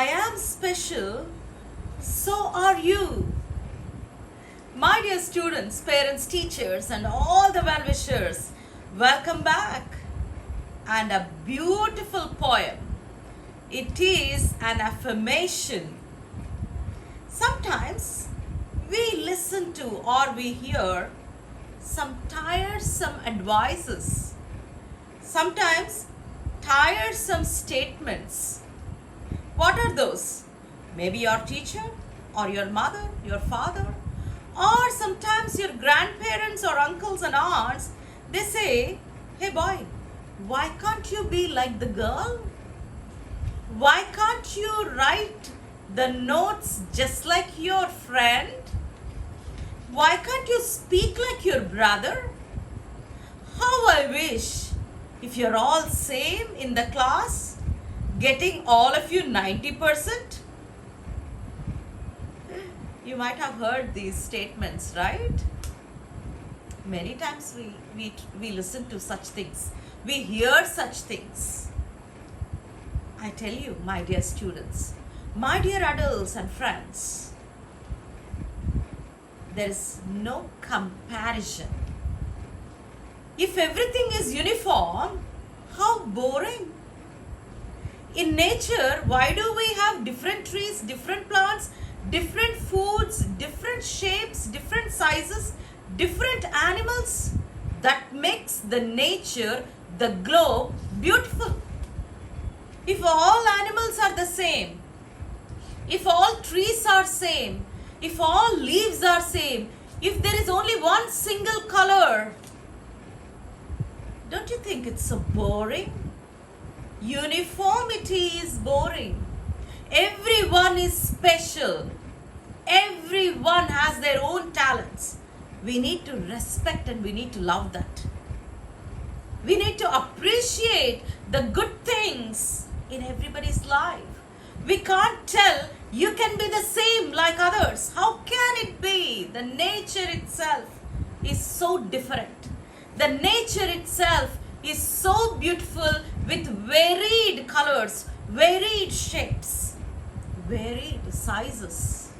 am special, so are you. My dear students, parents, teachers, and all the well wishers, welcome back. And a beautiful poem. It is an affirmation. Sometimes we listen to or we hear some tiresome advices, sometimes tiresome statements. What are those? Maybe your teacher or your mother, your father, or sometimes your grandparents or uncles and aunts. They say, hey boy, why can't you be like the girl? Why can't you write the notes just like your friend? Why can't you speak like your brother? How I wish if you're all same in the class, getting all of you 90%. You might have heard these statements, right? Many times we listen to such things. We hear such things. I tell you, my dear students, my dear adults and friends, there is no comparison. If everything is uniform, how boring. In nature, why do we have different trees, different plants, different foods, different shapes, different sizes, different animals? That makes the nature, the globe, beautiful. If all animals are the same, if all trees are same, if all leaves are same, if there is only one single color, don't you think it's so boring? Uniformity is boring. Everyone is special. Everyone has their own talents. We need to respect and we need to love that. We need to appreciate the good things in everybody's life. We can't tell you can be the same like others. How can it be? The nature itself is so different. The nature itself is so beautiful with varied colors, varied shapes, varied sizes.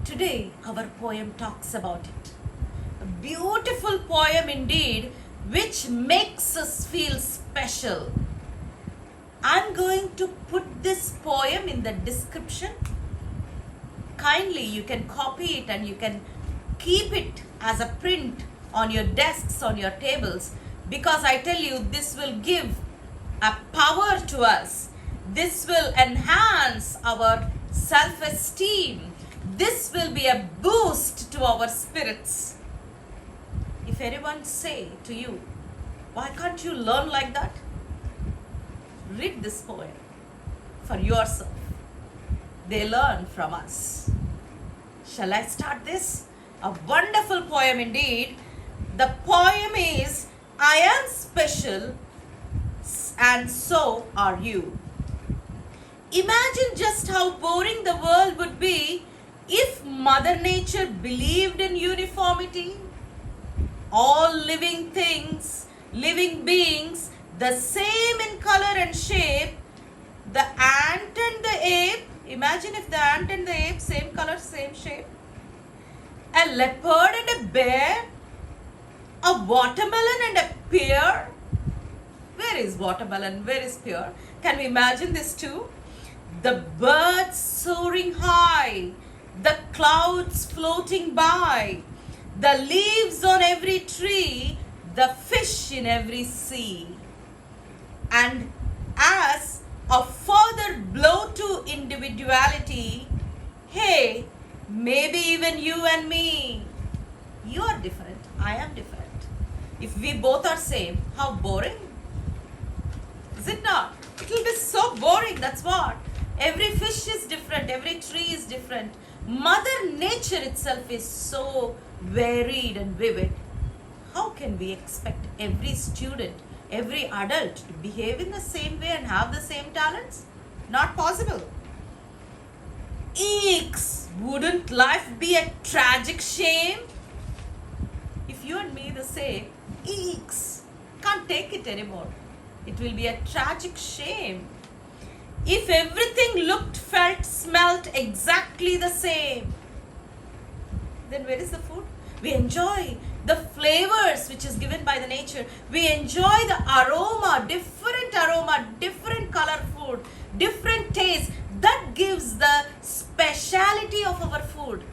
Today, our poem talks about it. A beautiful poem indeed, which makes us feel special. I'm going to put this poem in the description. Kindly, you can copy it and you can keep it as a print on your desks, on your tables, because I tell you, this will give a power to us. This will enhance our self-esteem. This will be a boost to our spirits. If anyone say to you, why can't you learn like that? Read this poem for yourself. They learn from us. Shall I start this? A wonderful poem indeed. The poem is, I am special and so are you. Imagine just how boring the world would be if Mother Nature believed in uniformity. All living things, living beings, the same in color and shape. The ant and the ape, imagine if the ant and the ape, same color, same shape. A leopard and a bear. A watermelon and a pear. Where is watermelon? Where is pear? Can we imagine this too? The birds soaring high. The clouds floating by. The leaves on every tree. The fish in every sea. And as a further blow to individuality, hey, maybe even you and me. You are different. I am different. If we both are same, how boring? Is it not? It will be so boring, that's what. Every fish is different, every tree is different. Mother Nature itself is so varied and vivid. How can we expect every student, every adult to behave in the same way and have the same talents? Not possible. Eeks! Wouldn't life be a tragic shame? If you and me the same, eeks! Can't take it anymore. It will be a tragic shame. If everything looked, felt, smelt exactly the same, then where is the food? We enjoy the flavors which is given by the nature. We enjoy the aroma, different color food, different taste. That gives the speciality of our food.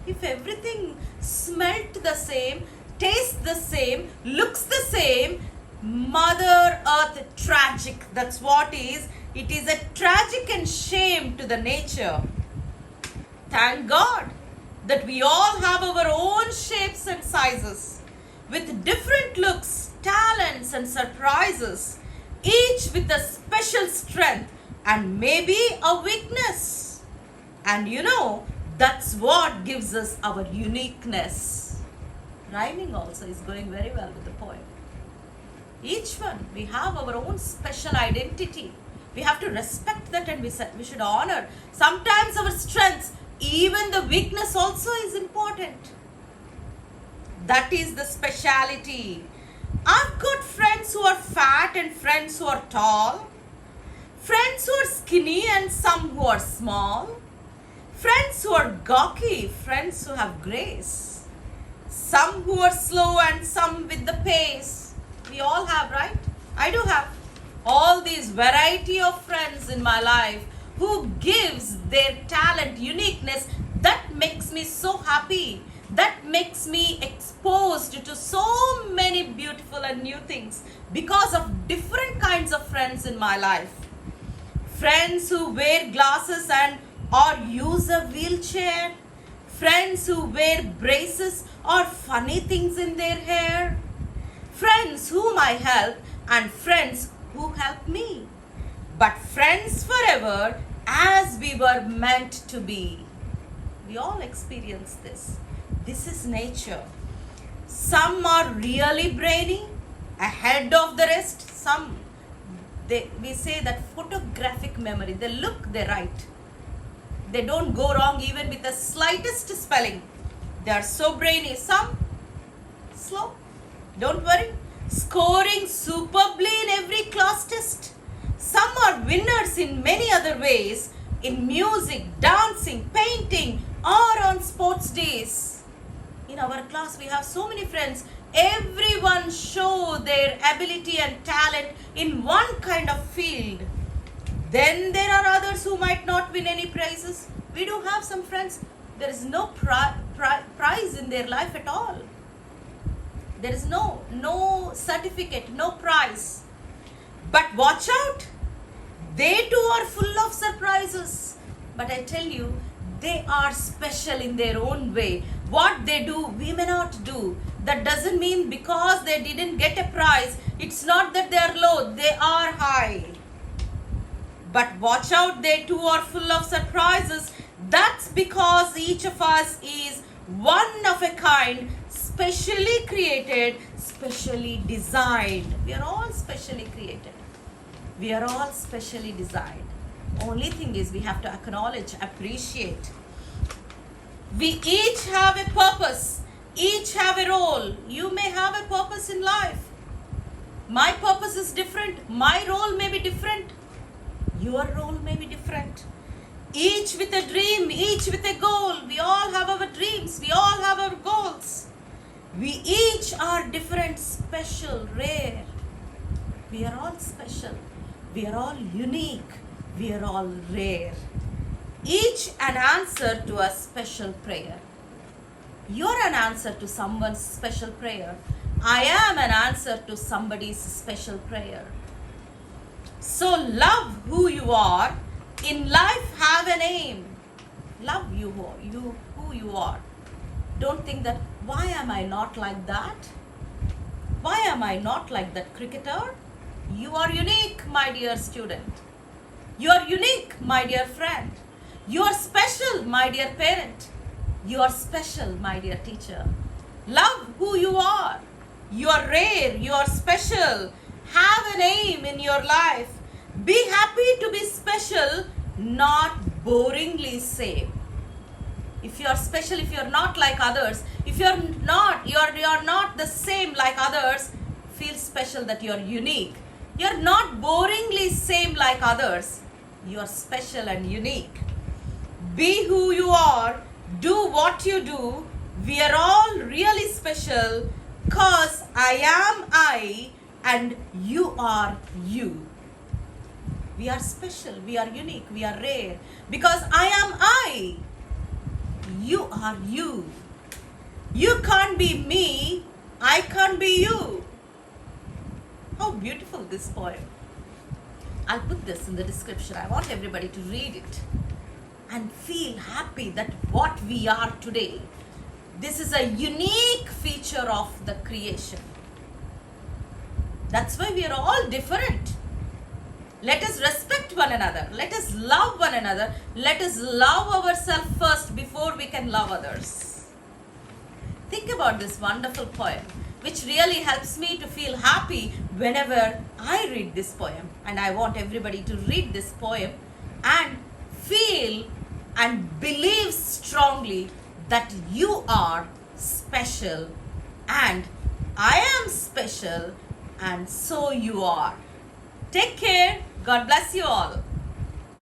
If everything smelt the same, tastes the same, looks the same, Mother Earth tragic. That's what is. It is a tragic and shame to the nature. Thank God that we all have our own shapes and sizes with different looks, talents, and surprises, each with a special strength and maybe a weakness. And that's what gives us our uniqueness. Rhyming also is going very well with the poem. Each one, we have our own special identity. We have to respect that, and we should honor. Sometimes our strengths, even the weakness also is important. That is the speciality. I've got friends who are fat and friends who are tall. Friends who are skinny and some who are small. Friends who are gawky, friends who have grace. Some who are slow and some with the pace. We all have, right? I do have all these variety of friends in my life who gives their talent, uniqueness. That makes me so happy. That makes me exposed to so many beautiful and new things because of different kinds of friends in my life. Friends who wear glasses and or use a wheelchair. Friends who wear braces or funny things in their hair. Friends whom I help and friends who help me. But friends forever as we were meant to be. We all experience this. This is nature. Some are really brainy, ahead of the rest. Some, we say that photographic memory. They look, they write. They don't go wrong even with the slightest spelling. They are so brainy. Some slow. Don't worry. Scoring superbly in every class test. Some are winners in many other ways. In music, dancing, painting, or on sports days. In our class, we have so many friends. Everyone show their ability and talent in one kind of field. Then there are others who might not win any prizes. We do have some friends. There is no prize in their life at all. There is no certificate, no prize. But watch out. They too are full of surprises. But I tell you, they are special in their own way. What they do, we may not do. That doesn't mean because they didn't get a prize, it's not that they are low, they are high. But watch out, they too are full of surprises. That's because each of us is one of a kind, specially created, specially designed. We are all specially created. We are all specially designed. Only thing is we have to acknowledge, appreciate. We each have a purpose. Each have a role. You may have a purpose in life. My purpose is different. My role may be different. Your role may be different. Each with a dream, each with a goal. We all have our dreams. We all have our goals. We each are different, special, rare. We are all special. We are all unique. We are all rare. Each an answer to a special prayer. You're an answer to someone's special prayer. I am an answer to somebody's special prayer. So love who you are. In life, have an aim. Love you who you are. Don't think that, why am I not like that? Why am I not like that cricketer? You are unique, my dear student. You are unique, my dear friend. You are special, my dear parent. You are special, my dear teacher. Love who you are. You are rare, you are special. Have an aim in your life. Be happy to be special, not boringly same. If you are special, if you are not like others, if you are not the same like others, feel special that you are unique. You are not boringly same like others. You are special and unique. Be who you are. Do what you do. We are all really special because I am I and you are you. We are special, we are unique, we are rare because I am I. You are you. You can't be me. I can't be you. How beautiful this poem. I'll put this in the description. I want everybody to read it and feel happy that what we are today, this is a unique feature of the creation. That's why we are all different. Let us respect one another. Let us love one another. Let us love ourselves first before we can love others. Think about this wonderful poem, which really helps me to feel happy whenever I read this poem. And I want everybody to read this poem and feel and believe strongly that you are special and I am special and so you are. Take care. God bless you all.